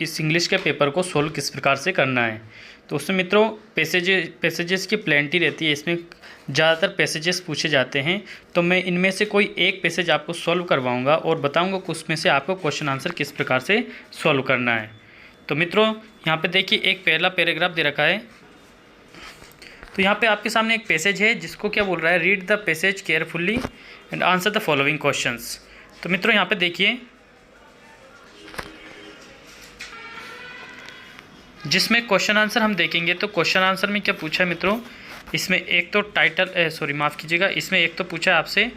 इस इंग्लिश के पेपर को सोल्व किस प्रकार से करना है। तो उसमें मित्रों पैसेजेस की प्लेंटी रहती है, इसमें ज़्यादातर पैसेजेस पूछे जाते हैं। तो मैं इनमें से कोई एक पैसेज आपको सॉल्व करवाऊंगा और बताऊंगा कि उसमें से आपको क्वेश्चन आंसर किस प्रकार से सॉल्व करना है। तो मित्रों यहाँ पे देखिए एक पहला पैराग्राफ दे रखा है। तो यहाँ पे आपके सामने एक पैसेज है जिसको क्या बोल रहा है, read the passage carefully and answer the following questions. तो मित्रों यहाँ पे देखिए जिसमें क्वेश्चन आंसर हम देखेंगे तो क्वेश्चन आंसर में क्या पूछा है मित्रों, इसमें एक तो टाइटल माफ़ कीजिएगा, इसमें एक तो पूछा है आपसे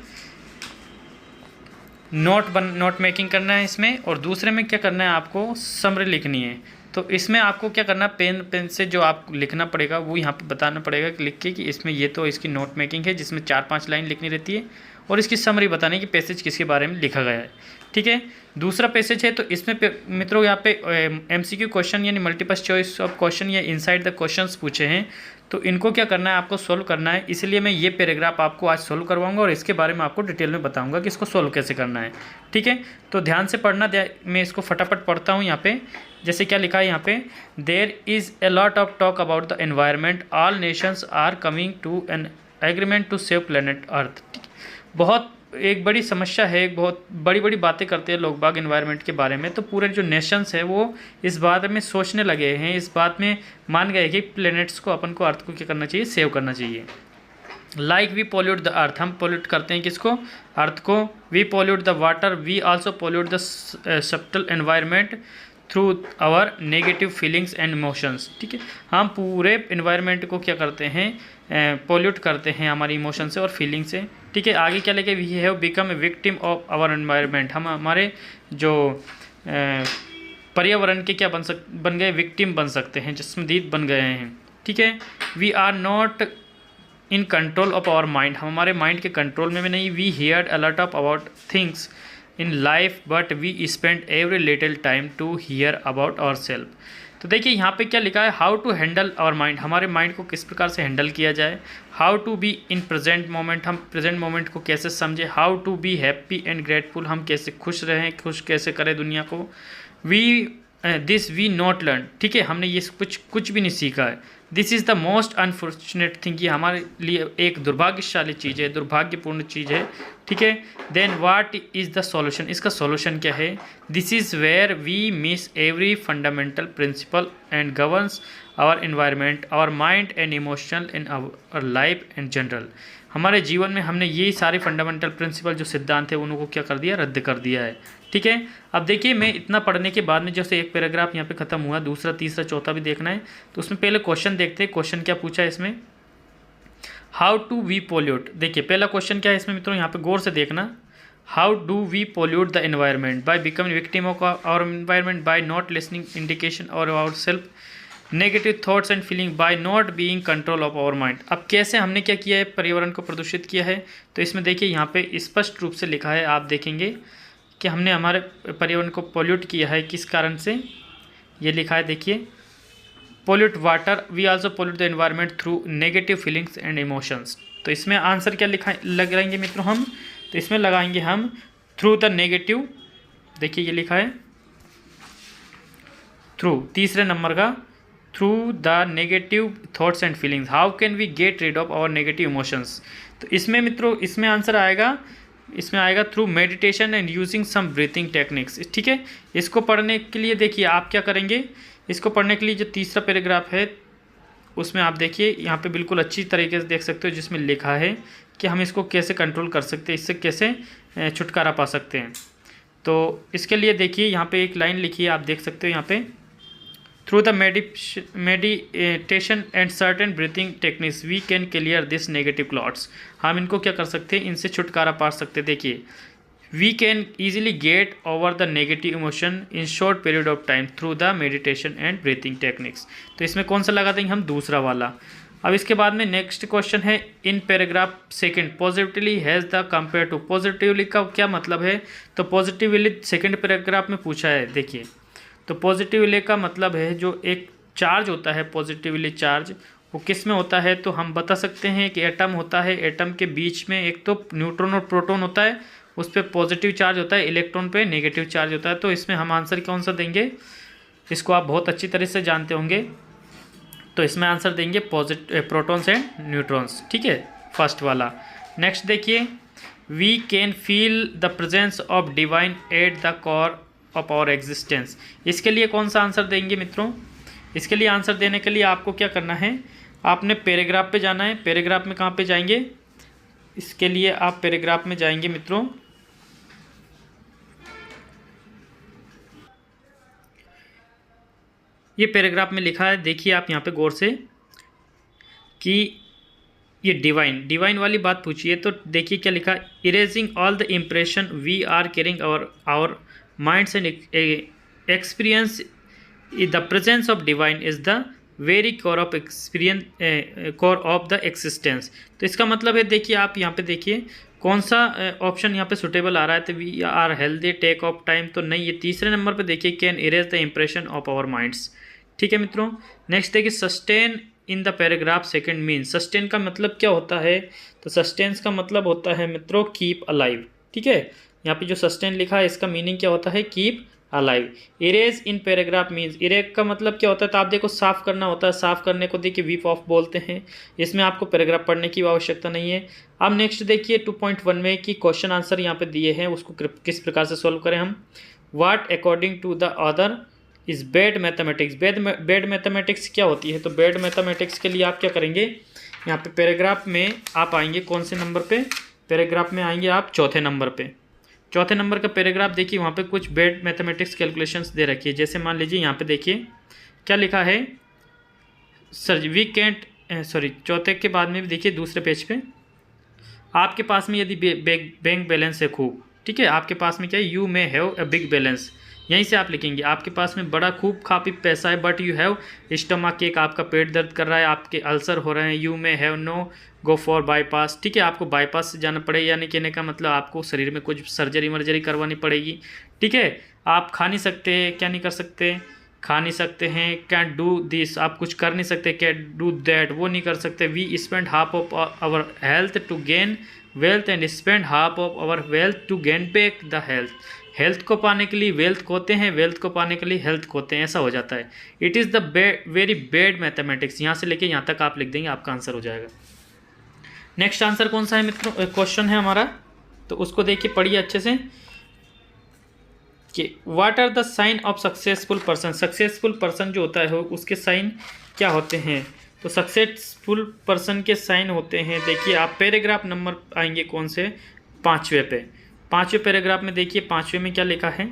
नोट मेकिंग करना है इसमें, और दूसरे में क्या करना है आपको समरी लिखनी है। तो इसमें आपको क्या करना, पेन से जो आप लिखना पड़ेगा वो यहाँ पे बताना पड़ेगा कि लिख के कि इसमें ये तो इसकी नोट मेकिंग है जिसमें 4-5 लाइन लिखनी रहती है और इसकी समरी बताने की पैसेज किसके बारे में लिखा गया है। ठीक है, दूसरा पैसेज है तो इसमें मित्रों यहाँ पे MCQ क्वेश्चन यानी मल्टीपल चॉइस ऑफ क्वेश्चन या इनसाइड द क्वेश्चंस पूछे हैं। तो इनको क्या करना है, आपको सोल्व करना है। इसलिए मैं ये पैराग्राफ आपको आज सोल्व करवाऊंगा और इसके बारे में आपको डिटेल में बताऊंगा कि इसको सोल्व कैसे करना है। ठीक है, तो ध्यान से पढ़ना। मैं इसको फटाफट पढ़ता हूँ। यहाँ पे जैसे क्या लिखा है, यहाँ पे there is a lot of talk about the environment, all nations are coming to an agreement to save planet earth. बहुत एक बड़ी समस्या है, बहुत बड़ी बड़ी बातें करते हैं लोग बाग एनवायरनमेंट के बारे में। तो पूरे जो नेशंस है वो इस बात में सोचने लगे हैं, इस बात में मान गए कि प्लैनेट्स को अपन को अर्थ को क्या करना चाहिए, सेव करना चाहिए। Like we pollute the earth, हम पॉल्यूट करते हैं किसको, अर्थ को। We pollute the water, we also pollute the subtle environment through our negative feelings and emotions. ठीक है, हम पूरे एनवायरनमेंट को क्या करते हैं, पॉल्यूट करते हैं हमारी इमोशन से और फीलिंग से। ठीक है, आगे क्या लेके, we have become a victim of our environment, हम हमारे जो पर्यावरण के क्या बन गए, विक्टिम बन सकते हैं, जिस्मदीद बन गए हैं। ठीक है, we are not in control of our mind, हम हमारे माइंड के कंट्रोल में भी नहीं। We hear a lot of about things in life but we spend every little time to hear about our self. तो देखिए यहाँ पे क्या लिखा है, how to handle our mind, हमारे माइंड को किस प्रकार से हैंडल किया जाए। How to be in present moment, हम प्रेजेंट मोमेंट को कैसे समझे। How to be happy and grateful, हम कैसे खुश रहें, खुश कैसे करें दुनिया को। दिस वी नॉट लर्न, ठीक है, हमने ये कुछ भी नहीं सीखा है। This is the most unfortunate thing, ये हमारे लिए एक दुर्भाग्यशाली चीज़ है, दुर्भाग्यपूर्ण चीज़ है। ठीक है, then what is the solution, इसका सॉल्यूशन क्या है। This is where we miss every fundamental principle and governs our environment, our mind and emotional in our life and general. हमारे जीवन में हमने यही सारे फंडामेंटल प्रिंसिपल जो सिद्धांत है उनको क्या कर दिया, रद्द कर दिया है। ठीक है, अब देखिए मैं इतना पढ़ने के बाद में जैसे एक पैराग्राफ यहाँ पे ख़त्म हुआ, दूसरा तीसरा चौथा भी देखना है। तो उसमें पहले क्वेश्चन देखते हैं, क्वेश्चन क्या पूछा है इसमें, हाउ टू वी पोल्यूट। देखिए पहला क्वेश्चन क्या है इसमें मित्रों, यहाँ पे गौर से देखना। How do we pollute the environment, by becoming victim of our environment, by not listening indication और our self, negative thoughts and feeling, by not being control of our mind. अब कैसे हमने क्या किया है, पर्यावरण को प्रदूषित किया है। तो इसमें देखिए यहाँ पे स्पष्ट रूप से लिखा है, आप देखेंगे कि हमने हमारे पर्यावरण को पोल्यूट किया है, किस कारण से, ये लिखा है देखिए, pollute water, we also pollute the environment through negative feelings and emotions. तो इसमें आंसर क्या लगाएंगे मित्रों हम, तो इसमें लगाएंगे हम थ्रू द नेगेटिव, देखिए ये लिखा है थ्रू, तीसरे नंबर का, through the negative thoughts and feelings, how can we get rid of our negative emotions. तो इसमें मित्रों इसमें आंसर आएगा, इसमें आएगा through meditation and using some breathing techniques. ठीक है, इसको पढ़ने के लिए देखिए आप क्या करेंगे, इसको पढ़ने के लिए जो तीसरा पैराग्राफ है उसमें आप देखिए यहाँ पे बिल्कुल अच्छी तरीके से देख सकते हो, जिसमें लिखा है कि हम इसको कैसे कंट्रोल कर सकते हैं, इससे कैसे छुटकारा पा सकते हैं। तो इसके लिए देखिए यहाँ पे एक लाइन लिखी है, आप देख सकते हो यहाँ पे, through the meditation and certain breathing techniques we can clear this negative clots. हम इनको क्या कर सकते हैं, इनसे छुटकारा पा सकते हैं। देखिए we can easily get over the negative emotion in short period of time through the meditation and breathing techniques. तो इसमें कौन सा लगा देंगे हम, दूसरा वाला। अब इसके बाद में नेक्स्ट क्वेश्चन है, in paragraph second positively has the compare to. Positively का क्या मतलब है, तो पॉजिटिवली सेकंड पैराग्राफ में पूछा है। देखिए तो पॉजिटिवली का मतलब है जो एक चार्ज होता है, पॉजिटिवली चार्ज वो किस में होता है, तो हम बता सकते हैं कि एटम होता है, एटम के बीच में एक तो न्यूट्रॉन और प्रोटॉन होता है, उस पर पॉजिटिव चार्ज होता है, इलेक्ट्रॉन पे नेगेटिव चार्ज होता है। तो इसमें हम आंसर कौन सा देंगे, इसको आप बहुत अच्छी तरह से जानते होंगे। तो इसमें आंसर देंगे प्रोटॉन्स एंड न्यूट्रॉन्स, ठीक है, फर्स्ट वाला। नेक्स्ट देखिए, we can feel the presence of divine at the core of our existence. इसके लिए कौन सा आंसर देंगे मित्रों? इसके लिए आंसर देने के लिए आपको क्या करना है, आपने पैराग्राफ पे जाना है। पैराग्राफ में कहाँ पे जाएंगे? इसके लिए आप पैराग्राफ में जाएंगे मित्रों, ये पैराग्राफ में लिखा है, देखिए आप यहाँ पे गौर से कि ये डिवाइन वाली बात पूछी है। तो देखिए क्या लिखा, erasing all the impression we are carrying our minds and experience the presence of divine is the very core of core of the existence. तो इसका मतलब है, देखिए आप यहाँ पे देखिए कौन सा ऑप्शन यहाँ पे सुटेबल आ रहा है। तो we are healthy, take of time, तो नहीं, ये तीसरे नंबर पे देखिए, can erase the impression of our minds, ठीक है मित्रों। नेक्स्ट देखिए, sustain in the paragraph second mean. Sustain का मतलब क्या होता है? तो सस्टेन्स का मतलब होता है मित्रों कीप अलाइव, ठीक है। यहाँ पे जो सस्टेन लिखा है इसका मीनिंग क्या होता है? Keep alive. Erase in paragraph means, erase का मतलब क्या होता है? तो आप देखो साफ करना होता है, साफ करने को देखिए वीप ऑफ बोलते हैं। इसमें आपको पैराग्राफ पढ़ने की आवश्यकता नहीं है। अब नेक्स्ट देखिए 2.1 में कि क्वेश्चन आंसर यहाँ पे दिए हैं, उसको किस प्रकार से सॉल्व करें हम। What according to the other is bad mathematics. Bad mathematics क्या होती है? तो बैड मैथमेटिक्स के लिए आप क्या करेंगे, यहाँ पे पैराग्राफ में आप आएंगे, कौन से नंबर पे? पैराग्राफ में आएंगे आप चौथे नंबर पे। चौथे नंबर का पैराग्राफ देखिए, वहाँ पे कुछ बैड मैथमेटिक्स कैलकुलेशंस दे रखी है। जैसे मान लीजिए यहाँ पे देखिए क्या लिखा है, सर वी कैंट चौथे के बाद में भी देखिए दूसरे पेज पे, आपके पास में यदि बैंक बैलेंस है खूब, ठीक है, आपके पास में क्या है, you may have a big balance, यहीं से आप लिखेंगे आपके पास में बड़ा खूब काफ़ी पैसा है, बट यू हैव स्टमक एक, आपका पेट दर्द कर रहा है, आपके अल्सर हो रहे हैं। You may have no go for bypass, ठीक है, आपको बाईपास से जाना पड़ेगा, यानी कहने का मतलब आपको शरीर में कुछ सर्जरी करवानी पड़ेगी, ठीक है। आप खा नहीं सकते, क्या नहीं कर सकते, खा नहीं सकते हैं। कैन डू दिस, आप कुछ कर नहीं सकते, कैन डू दैट, वो नहीं कर सकते। We spend half of our health to gain wealth and spend half of our wealth to gain back the health. Health को पाने के लिए वेल्थ खोते हैं, वेल्थ को पाने के लिए हेल्थ खोते हैं, ऐसा हो जाता है। It is the very bad mathematics, यहाँ से लेके यहाँ तक आप लिख देंगे, आपका आंसर हो जाएगा। नेक्स्ट आंसर कौन सा है मित्रों, क्वेश्चन है हमारा, तो उसको देखिए पढ़िए अच्छे से कि what are the sign of successful person. Successful person जो होता है उसके साइन क्या होते हैं? तो सक्सेसफुल पर्सन के साइन होते हैं, देखिए आप पैराग्राफ नंबर आएंगे कौन से, 5वें पे। 5वें पैराग्राफ में देखिए 5वें में क्या लिखा है,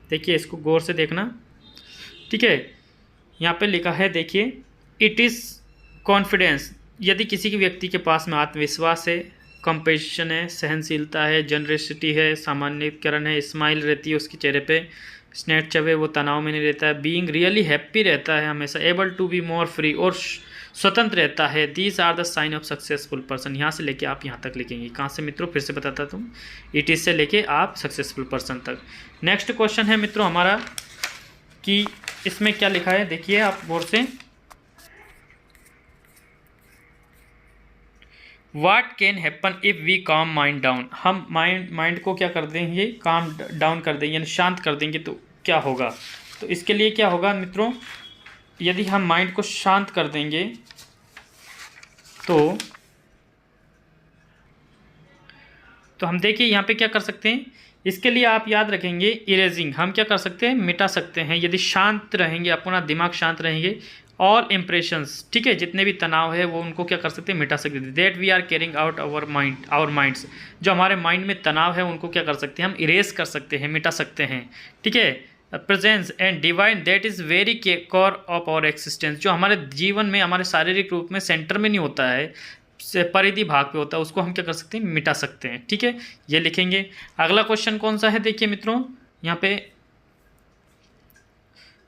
देखिए इसको गौर से देखना, ठीक है। यहाँ पे लिखा है देखिए, इट इज़ कॉन्फिडेंस, यदि किसी के व्यक्ति के पास में आत्मविश्वास है, कंपेशन है, सहनशीलता है, जनरसिटी है, सामान्यकरण है, स्माइल रहती है उसके चेहरे पे, स्नेट चवे, वो तनाव में नहीं रहता है, बीइंग रियली हैप्पी रहता है हमेशा, able to be more free, और स्वतंत्र रहता है। These are the sign of successful person. यहाँ से लेके आप यहाँ तक लिखेंगे, कहाँ से मित्रों, फिर से बताता तुम, इट इज से लेके आप सक्सेसफुल पर्सन तक। नेक्स्ट क्वेश्चन है मित्रों हमारा कि इसमें क्या लिखा है, देखिए आप गौर से, what can happen if we calm mind down. हम माइंड को क्या कर देंगे, काम डाउन कर देंगे, यानी शांत कर देंगे, तो क्या होगा? तो इसके लिए क्या होगा मित्रों, यदि हम माइंड को शांत कर देंगे तो हम देखिए यहाँ पे क्या कर सकते हैं। इसके लिए आप याद रखेंगे, इरेजिंग, हम क्या कर सकते हैं, मिटा सकते हैं। यदि शांत रहेंगे, अपना दिमाग शांत रहेंगे, ऑल इम्प्रेशंस, ठीक है, जितने भी तनाव है वो उनको क्या कर सकते हैं, मिटा सकते हैं। That we are carrying out our minds, जो हमारे माइंड में तनाव है उनको क्या कर सकते हैं, हम इरेज कर सकते हैं, मिटा सकते हैं, ठीक है। Presence and divine that is very core of our existence, जो हमारे जीवन में, हमारे शारीरिक रूप में सेंटर में नहीं होता है, परिधि भाग पे होता है, उसको हम क्या कर सकते हैं, मिटा सकते हैं, ठीक है, ये लिखेंगे। अगला क्वेश्चन कौन सा है, देखिए मित्रों यहाँ पे,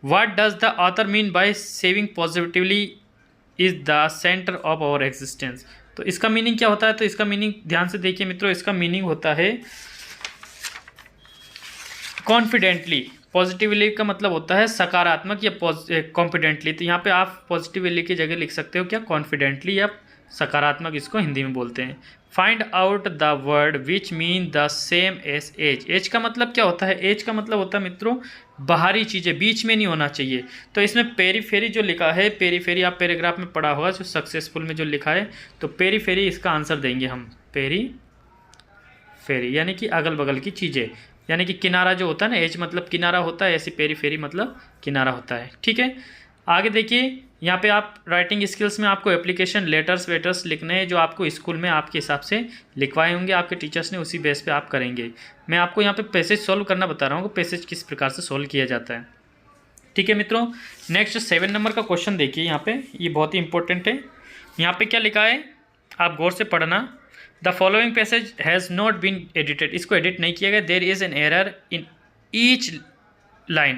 what does the author mean by saving positively is the centre of our existence. तो इसका मीनिंग क्या होता है? तो इसका मीनिंग ध्यान से देखिए मित्रों, इसका मीनिंग होता है कॉन्फिडेंटली। पॉजिटिवली का मतलब होता है सकारात्मक या कॉन्फिडेंटली। तो यहाँ पे आप पॉजिटिवली की जगह लिख सकते हो क्या, कॉन्फिडेंटली, या सकारात्मक, इसको हिंदी में बोलते हैं। Find out the word which mean the same as age. Age का मतलब क्या होता है? एज का मतलब होता है मित्रों बाहरी चीज़ें, बीच में नहीं होना चाहिए। तो इसमें पेरीफेरी जो लिखा है, पेरीफेरी आप पैराग्राफ में पढ़ा होगा जो सक्सेसफुल में जो लिखा है, तो पेरीफेरी इसका आंसर देंगे हम। पेरीफेरी यानी कि अगल बगल की चीज़ें, यानी कि किनारा जो होता है ना, एज मतलब किनारा होता है, ऐसी पेरीफेरी मतलब किनारा होता है। ठीक है, आगे देखिए यहाँ पे आप राइटिंग स्किल्स में आपको एप्लीकेशन लेटर्स वेटर्स लिखने हैं जो आपको स्कूल में आपके हिसाब से लिखवाए होंगे आपके टीचर्स ने, उसी बेस पे आप करेंगे। मैं आपको यहाँ पे पैसेज सॉल्व करना बता रहा हूँ, पैसेज किस प्रकार से सॉल्व किया जाता है। ठीक है मित्रों, नेक्स्ट 7 नंबर का क्वेश्चन देखिए यहाँ पे, ये बहुत ही इंपॉर्टेंट है। यहाँ पे क्या लिखा है आप गौर से पढ़ना। The following passage has not been edited, इसको एडिट नहीं किया गया। There is an error in each line,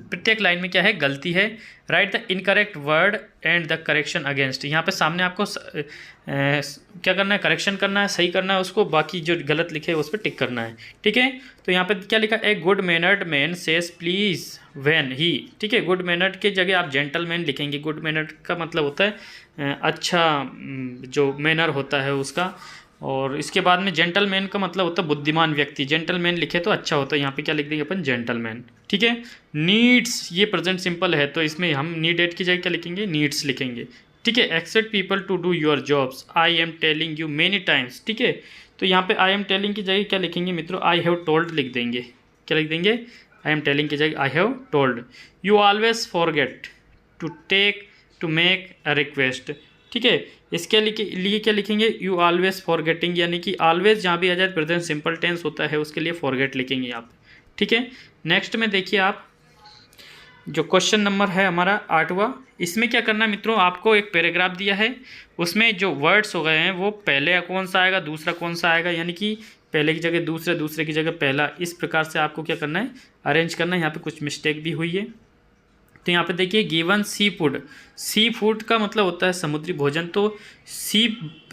प्रत्येक लाइन में क्या है? गलती है। Write the incorrect word and the correction against, यहाँ पे सामने आपको क्या करना है? करेक्शन करना है, सही करना है उसको, बाकी जो गलत लिखे है उस पर टिक करना है। ठीक है, तो यहाँ पे क्या लिखा है? A good mannered man says please when he. ठीक है, गुड मैनर्ड के जगह आप जेंटलमैन लिखेंगे। गुड मैनर्ड का मतलब होता है अच्छा जो मैनर होता है उसका, और इसके बाद में जेंटलमैन का मतलब होता है बुद्धिमान व्यक्ति। जेंटलमैन लिखे तो अच्छा होता है, यहाँ पे क्या लिख देंगे अपन? जेंटलमैन। ठीक है, नीड्स ये प्रेजेंट सिंपल है तो इसमें हम नीडेड की जगह क्या लिखेंगे? नीड्स लिखेंगे। ठीक है, accept people to do your jobs, I am telling you many times. ठीक है, तो यहाँ पे आई एम टेलिंग की जगह क्या लिखेंगे मित्रों? आई हैव टोल्ड लिख देंगे। क्या लिख देंगे? आई एम टेलिंग की जगह I have told. You always forget to take to make a request. ठीक है, इसके लिए क्या लिखेंगे? यू ऑलवेज फॉरगेटिंग, यानी कि ऑलवेज जहाँ भी आ जाए प्रेजेंट सिंपल टेंस होता है उसके लिए फॉरगेट लिखेंगे आप। ठीक है, नेक्स्ट में देखिए आप जो क्वेश्चन नंबर है हमारा 8वां, इसमें क्या करना है मित्रों? आपको एक पैराग्राफ दिया है, उसमें जो वर्ड्स हो गए हैं वो पहले कौन सा आएगा, दूसरा कौन सा आएगा, यानी कि पहले की जगह दूसरे, दूसरे की जगह पहला, इस प्रकार से आपको क्या करना है? अरेंज करना है। यहाँ पे कुछ मिस्टेक भी हुई है, तो यहाँ पे देखिए given sea food. Sea food का मतलब होता है समुद्री भोजन, तो सी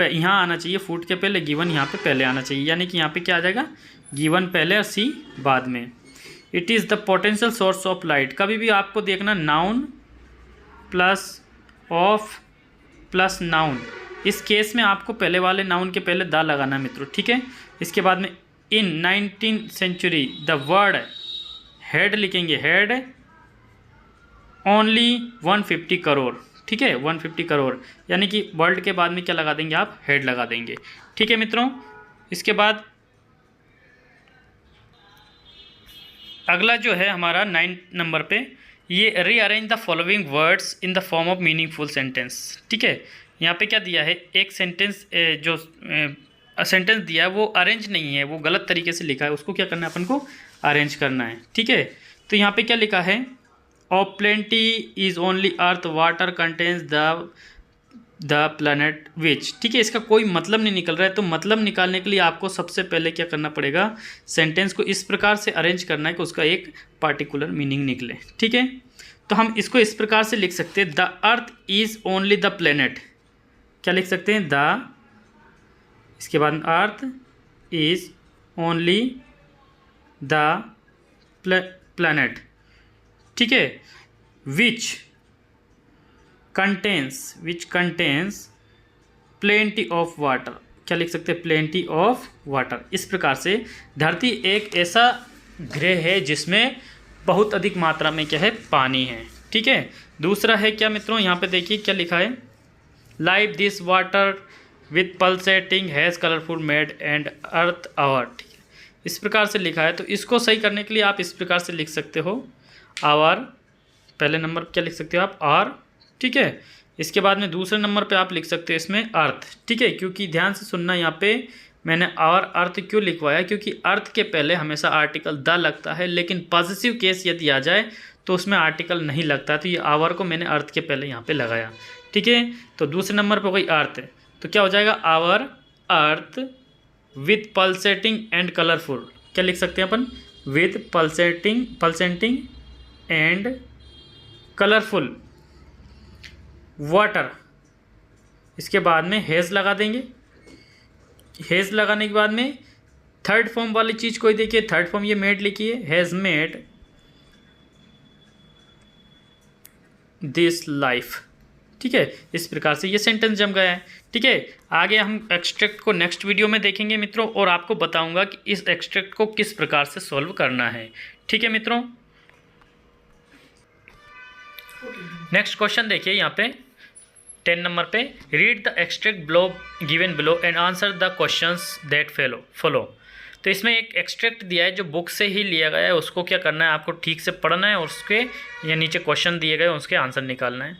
यहाँ आना चाहिए फूड के पहले, गिवन यहाँ पे पहले आना चाहिए, यानी कि यहाँ पे क्या आ जाएगा? गिवन पहले और सी बाद में। It is the potential source of light, कभी भी आपको देखना noun plus of plus noun, इस केस में आपको पहले वाले नाउन के पहले द लगाना है मित्रों। ठीक है, इसके बाद में in 19th century the word head लिखेंगे, हेड ओनली 150 करोड़। ठीक है, 150 करोड़, यानी कि वर्ल्ड के बाद में क्या लगा देंगे आप? हेड लगा देंगे। ठीक है मित्रों, इसके बाद अगला जो है हमारा 9 नंबर पे, ये rearrange the following words in the form of meaningful sentence. ठीक है, यहाँ पे क्या दिया है? एक सेंटेंस जो सेंटेंस दिया है वो अरेंज नहीं है, वो गलत तरीके से लिखा है, उसको क्या करना है? अपन को अरेंज करना है। ठीक है, तो यहाँ पे क्या लिखा है? Of plenty is only earth water contains the planet which. ठीक है, इसका कोई मतलब नहीं निकल रहा है, तो मतलब निकालने के लिए आपको सबसे पहले क्या करना पड़ेगा? सेंटेंस को इस प्रकार से अरेंज करना है कि उसका एक पार्टिकुलर मीनिंग निकले। ठीक है, तो हम इसको इस प्रकार से लिख सकते हैं, the earth is only the planet. क्या लिख सकते हैं? द, इसके बाद earth is only the planet. ठीक है, which contains plenty of water. क्या लिख सकते हैं? Plenty of water. इस प्रकार से धरती एक ऐसा ग्रह है जिसमें बहुत अधिक मात्रा में क्या है? पानी है। ठीक है, दूसरा है क्या मित्रों? यहाँ पे देखिए क्या लिखा है? Live this water with pulsating has colourful made and earth hour. ठीक है, इस प्रकार से लिखा है, तो इसको सही करने के लिए आप इस प्रकार से लिख सकते हो, आवर। पहले नंबर क्या लिख सकते हो आप? आर। ठीक है, इसके बाद में दूसरे नंबर पे आप लिख सकते हो इसमें अर्थ। ठीक है, क्योंकि ध्यान से सुनना, यहाँ पे मैंने और अर्थ क्यों लिखवाया? क्योंकि अर्थ के पहले हमेशा आर्टिकल द लगता है, लेकिन पॉजिटिव केस यदि आ जाए तो उसमें आर्टिकल नहीं लगता, तो ये आवर को मैंने अर्थ के पहले यहाँ पे लगाया। ठीक है, तो दूसरे नंबर पर कोई अर्थ है तो क्या हो जाएगा? Our earth with pulsating and colourful. क्या लिख सकते हैं अपन? With pulsating and colourful water. इसके बाद में हेज़ लगा देंगे। हेज़ लगाने के बाद में थर्ड फॉर्म वाली चीज़ कोई देखिए, थर्ड फॉर्म ये मेड लिखिए, हैज़ मेड दिस लाइफ। ठीक है, इस प्रकार से ये सेंटेंस जम गया है। ठीक है, आगे हम एक्सट्रैक्ट को नेक्स्ट वीडियो में देखेंगे मित्रों, और आपको बताऊंगा कि इस एक्सट्रैक्ट को किस प्रकार से सॉल्व करना है। ठीक है मित्रों, नेक्स्ट क्वेश्चन देखिए यहाँ पे 10 नंबर पे, read the extract given below and answer the questions that follow. तो इसमें एक एक्सट्रैक्ट दिया है जो बुक से ही लिया गया है, उसको क्या करना है, आपको ठीक से पढ़ना है और उसके ये नीचे क्वेश्चन दिए गए उसके आंसर निकालना है।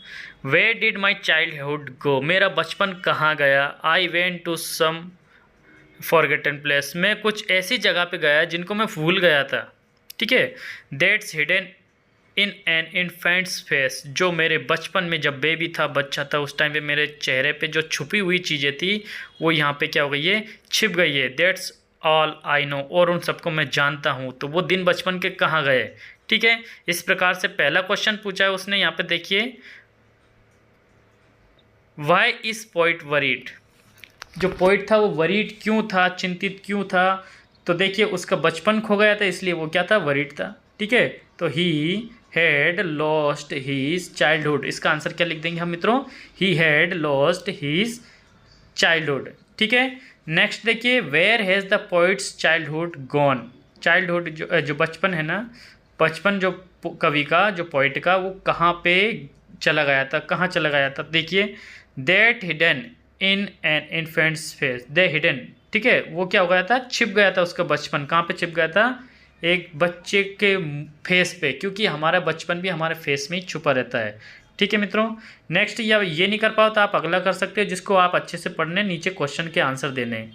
Where did my childhood go, मेरा बचपन कहाँ गया। I went to some forgotten place, मैं कुछ ऐसी जगह पे गया जिनको मैं भूल गया था। ठीक है, that's hidden in an infants face, जो मेरे बचपन में जब बेबी था, बच्चा था, उस टाइम पे मेरे चेहरे पे जो छुपी हुई चीज़ें थी वो यहाँ पे क्या हो गई है, छिप गई है। दैट्स ऑल आई नो, और उन सबको मैं जानता हूँ। तो वो दिन बचपन के कहाँ गए। ठीक है, इस प्रकार से पहला क्वेश्चन पूछा है उसने यहाँ पे देखिए, वाई इज पोइट वरीड, जो पोइट था वो वरीड क्यों था, चिंतित क्यों था। तो देखिए उसका बचपन खो गया था इसलिए वो क्या था, वरीड था। ठीक है, तो he had lost his childhood, इसका आंसर क्या लिख देंगे हम मित्रों, he had lost his childhood. ठीक है, नेक्स्ट देखिए, where has the poet's childhood gone, childhood जो बचपन है ना, बचपन जो कवि का, जो पोइट का, वो कहाँ पे चला गया था, कहाँ चला गया था। देखिए, that hidden in an infants face, they hidden, ठीक है, वो क्या हो गया था, छिप गया था उसका बचपन। कहाँ पे छिप गया था, एक बच्चे के फेस पे, क्योंकि हमारा बचपन भी हमारे फेस में ही छुपा रहता है। ठीक है मित्रों, नेक्स्ट या ये नहीं कर पाओ तो आप अगला कर सकते हो, जिसको आप अच्छे से पढ़ने, नीचे क्वेश्चन के आंसर देने हैं।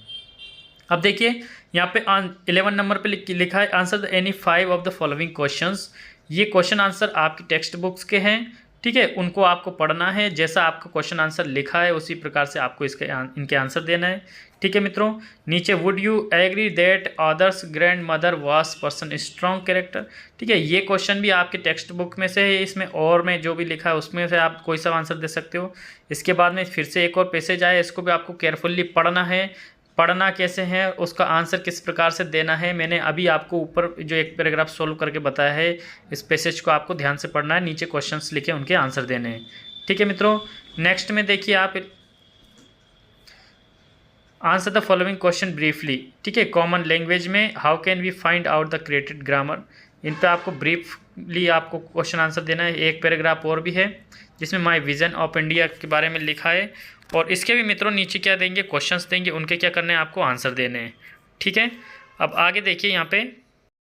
अब देखिए यहाँ पे 11 नंबर पे लिखा है, answer the any 5 of the following questions. ये क्वेश्चन आंसर आपकी टेक्स्ट बुक्स के हैं। ठीक है, उनको आपको पढ़ना है, जैसा आपका क्वेश्चन आंसर लिखा है उसी प्रकार से आपको इनके आंसर देना है। ठीक है मित्रों, नीचे would you agree that others grand mother was person strong character. ठीक है, ये क्वेश्चन भी आपके टेक्स्ट बुक में से है, इसमें और में जो भी लिखा है उसमें से आप कोई सा आंसर दे सकते हो। इसके बाद में फिर से एक और पैसेज आया, इसको भी आपको केयरफुल्ली पढ़ना है। पढ़ना कैसे है, उसका आंसर किस प्रकार से देना है, मैंने अभी आपको ऊपर जो एक पैराग्राफ सोल्व करके बताया है, इस पैसेज को आपको ध्यान से पढ़ना है, नीचे क्वेश्चंस लिखे उनके आंसर देने हैं। ठीक है मित्रों, नेक्स्ट में देखिए आप, answer the following question briefly. ठीक है, कॉमन लैंग्वेज में how can we find out the created grammar, इन पर आपको ब्रीफली आपको क्वेश्चन आंसर देना है। एक पैराग्राफ और भी है जिसमें माय विजन ऑफ इंडिया के बारे में लिखा है, और इसके भी मित्रों नीचे क्या देंगे, क्वेश्चंस देंगे, उनके क्या करने हैं, आपको आंसर देने हैं। ठीक है, अब आगे देखिए यहाँ पे